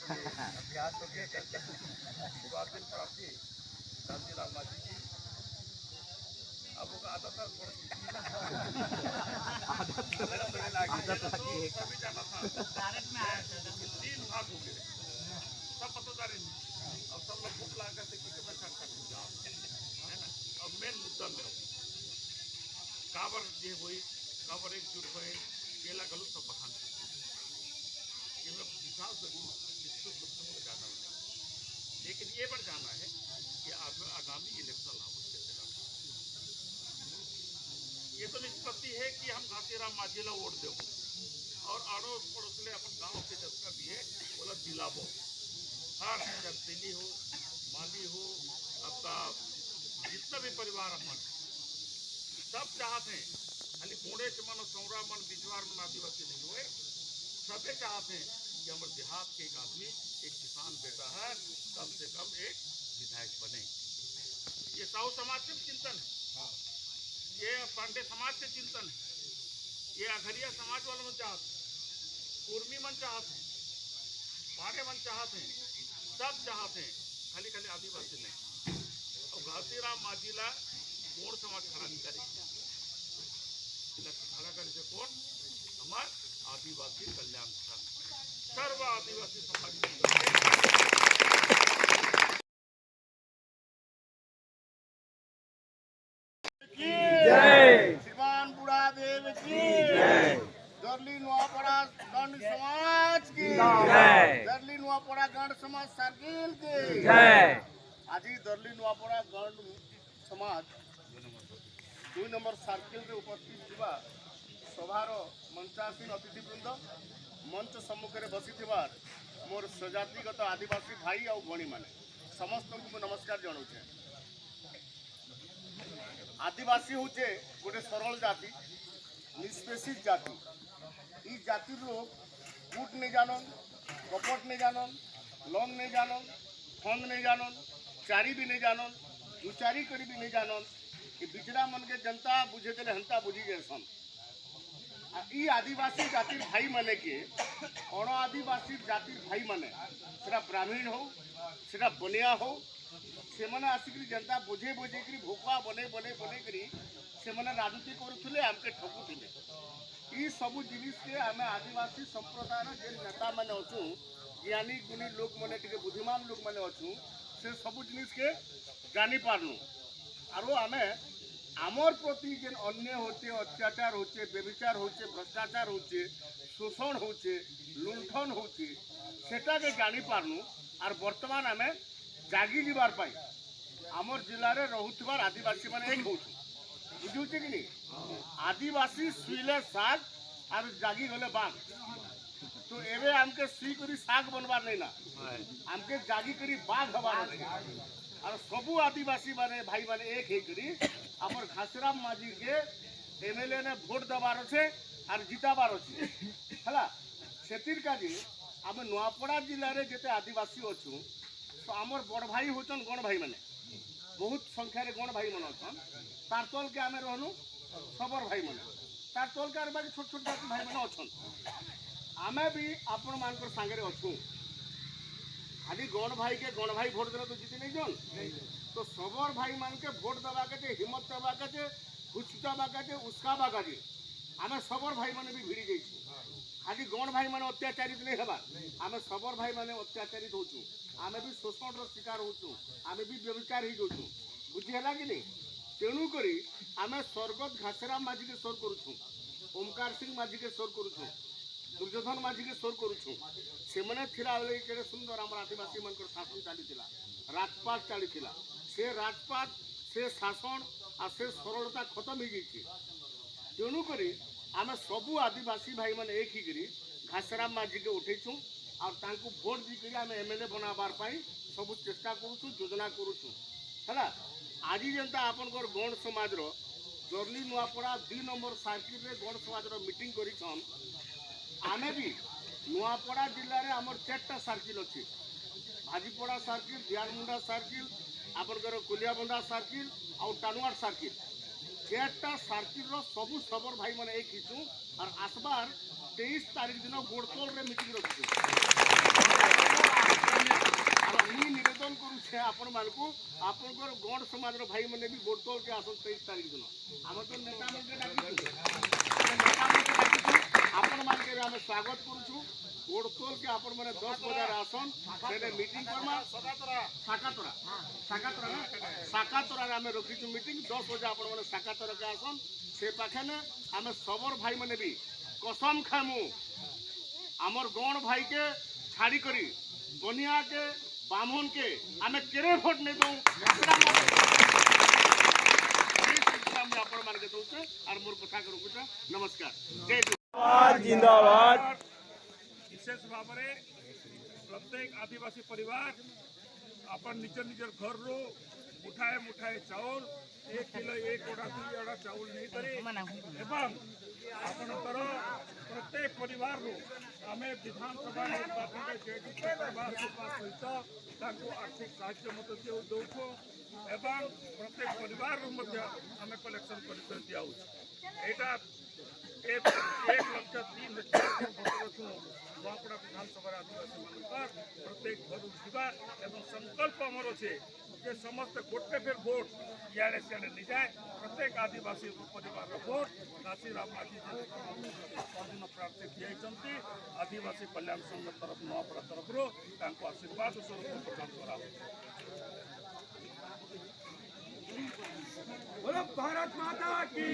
अभ्यास हो गया करते स्वाधीन प्राप्ति शांतिराम माजी जी अब वो आदत था थोड़ा आदत लगी है सभी जाना था 3 भाग हो गए सब पत्रदारी अब सब लोग भूख लगा करते कि मैं खा है ना अब मेन मुद्दा में काबर जे हुई काबर एकजुट हुए केला गलू सब बखान ये मैं विशाल से जाना है लेकिन ये पर जाना है कि आगामी इलेक्शन ये तो निष्पत्ति है कि हम घासीराम माजीला वोट दे और अड़ोस पड़ोस ले अपन गांव के जितना भी है बोला दिलाबो हर दिल्ली हो माली हो अपना जितना भी परिवार अपन सब चाहते हैं खाली कोड़े से मन सौरा मन बिजवार मन आदिवासी नहीं हुए सबे चाहते हैं कि हमारे देहात के एक आदमी एक किसान बेटा है कम से कम एक विधायक बने ये साहू समाज से चिंतन है ये पांडे समाज से चिंतन है ये अघरिया समाज वाले मन चाहते हैं कुर्मी मन चाहते हैं पाड़े मन चाहते हैं सब चाहते हैं खाली खाली आदिवासी नहीं और घासीराम माजीला कोण समाज खड़ा नहीं करेगी खड़ा करे कौन हमार आदिवासी कल्याण संघ सर्व आदिवासी समाज श्रीमान बुढ़ा देव की दर्ली नुआपड़ा गंड समाज की दर्ली नुआपड़ा गंड समाज सर्किल की आज दर्ली नुआपड़ा गंड समाज 2 नंबर सर्किल रे उपस्थित थिबा सभार मंचासीन अतिथिवृंद मंच सम्मुखें बसी मोर स्वजातिगत आदिवासी भाई और भणी मैंने समस्त को नमस्कार जनाऊे आदिवासी होचे गोटे सरल जाति निष्पेषित जाति ई जाति लोग कूट नहीं जानन कपट नहीं जानन लंग नहीं जानन फंद नहीं जानन चारी भी नहीं जानन दुचारी करी भी नहीं जानन कि बिचड़ा मन के जनता बुझे देले हंता बुझी जैसन ई आदिवासी जातिर भाई माने के अण आदिवासी जातिर भाई माने सेटा ब्राह्मण हो सेटा बनिया हो से मैंने आसिक जनता बोझे बोझे करी भोका बने बने बने करी से मैंने राजनीति करुले आमके ठकुले ये सबू जिनिस के आम आदिवासी संप्रदाय जे नेता मैंने अच्छू ज्ञानी गुणी लोक मैंने बुद्धिमान लोक मैंने अच्छू से सबू जिनिस के जानी पारनु आरो आमे आमर प्रति जेन अन्य होचे अत्याचार होचे बेविचार होचे भ्रष्टाचार होचे शोषण होचे लुंठन होचे सेटा के जानी पारनु आर वर्तमान आमे जागी जीवार पाई आमर जिले में रोथबार आदिवासी मैंने एक होचु बुझे कि नहीं आदिवासी सुईले साग और जागी गले बाघ तो एवं आमके सुई करी साग बनवार नहीं ना आमके जागी करी बाघ हवार और सबू आदिवासी माने भाई माने एक ही करी आमर घासीराम माजी के एमएलए ने भोट देवार अच्छे और जिताबार अच्छे है सेतिर काजे आम नुआपड़ा जिले में जिते आदिवासी अच्छू तो आमर बड़ भाई होचन गण भाई माने बहुत संख्यार गण भाई मन अच्छन तार तल के आम रहनु खबर भाई मैंने तार तल के बाकी छोट छोट जाति भाई मैंने अच्छन आमे भी आपण मान सांगे अच्छू खाली गण भाई के गण भाई भोट देने तो जीती नहीं जन तो सबर भाई मान के भोट देवा के हिम्मत देवा के घुसवा के उस्कावा के आम सबर भाई मैंने भी भिड़ी जाइए खाली गण भाई मैंने अत्याचारित नहीं हवा आम सबर भाई मैंने अत्याचारित होचु आम भी शोषण शिकार होचु आम भी व्यभिचार हो जाऊँ बुझीगला कि नहीं तेणुक आम स्वर्गत घासीराम माझी के स्वर करुँ ओमकार सिंह माझी के स्वर करुँ दुर्योधन माझी के स्वर करुँ से मैंने के सुंदर आम आदिवासी मन शासन चली राजपाट चली से राजपाट से शासन आ से सरलता खत्म हो गई तेणुक आम सबू आदिवासी भाई मैंने एक ही करी घासीराम माझी के उठेचु और भोट दी आम एमएलए बनाबार सब चेष्टा करुँ योजना करुँ है आज जनता आपन गण समाज दर्ली नुआपड़ा 2 नंबर सर्किल रे गण समाज मीटिंग करिछन आमे भी नुआपड़ा जिले में आमर 4टा सर्किल अच्छी भाजीपड़ा सर्किल दियारमुंडा सर्किल आपनकर कुलियाबंधा सर्किल और टानुआर सर्किल 4टा सर्किल सबू सबर भाई मैंने एक हिचु और आसबार 23 तारीख दिन गोड़तोल रे मीटिंग रखी निवेदन करुचे आपण मानकू आपनकर गौड़ समाज रो भाई माने भी गोड़तोल के आसन 23 तारीख दिन हम तो नेता मन के आपण मान के हम स्वागत करूछु गोड़तोल के आपण माने 10 बजे आसन सेने मीटिंग करमा साकातरा रे हम रखिछु मीटिंग 10 बजे आपण माने साकातरा के आसन से पाखे ने हम सबर भाई माने भी कसम खामु हमर गौड़ भाई के छाड़ी करी बनिया के बामन के आमे केरे भोट नहीं दऊ आपण मान के दउछे और मोर कथा करू कुछ नमस्कार जय जिंदाबाद। विशेष भाव में प्रत्येक आदिवासी परिवार अपन निज निजर घर रो मुठाए चाउल 1 किलो 1 ओडा 2 ओडा चाउल नहीं करे एवं आपनकर प्रत्येक परिवार रो आमे विधानसभा निर्वाचन में जेडी परिवार के पास सहित ताको आर्थिक साहाय्य मत दउछो एवं प्रत्येक परिवार रो मध्य आमे कलेक्शन कर दिया एटा 1,03,000 नूआपड़ा विधानसभा आदिवासी मानकर प्रत्येक घर जीवा एवं संकल्प आमर अच्छे जे समस्त गोटे फेर भोट इे सियाड़े नहीं जाए प्रत्येक आदिवासी परिवार भोट काशीराम माझी स्वाधीन प्रार्थी दिखाई आदिवासी कल्याण संघ तरफ नूआपड़ा तरफ आशीर्वाद स्वरूप प्रदान करा भारत माता की